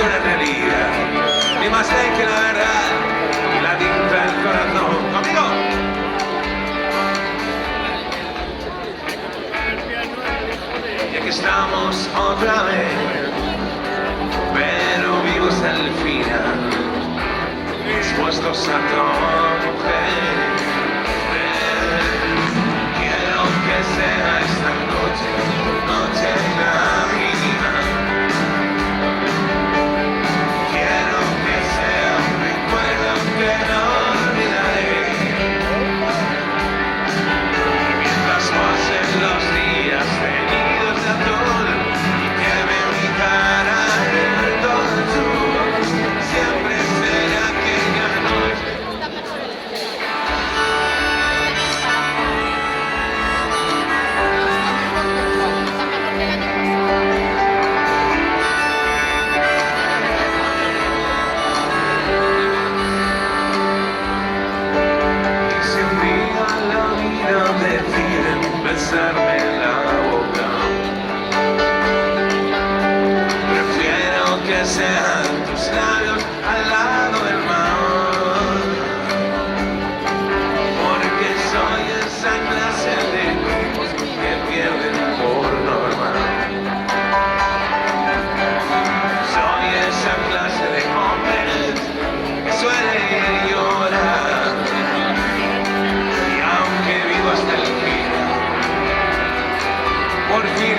una realidad, ni más ley que la verdad, y la tinta del corazón. ¿Conmigo? Y aquí estamos otra vez, pero vivos al final, dispuestos a todo, mujer. Quiero que sea esta noche, noche la mínima. Quiero que sea un recuerdo que no olvidaré. Y mientras pasen los días teñidos de azul y queme mi cara en todo el sur, siempre será aquella noche. Y si un día la vida decide besarme en la boca, prefiero que sean tus labios al lado del mar, porque soy esa clase de tipos que pierden por normal. Soy esa clase de hombres que suele llorar, y aunque vivo hasta el fin, por fin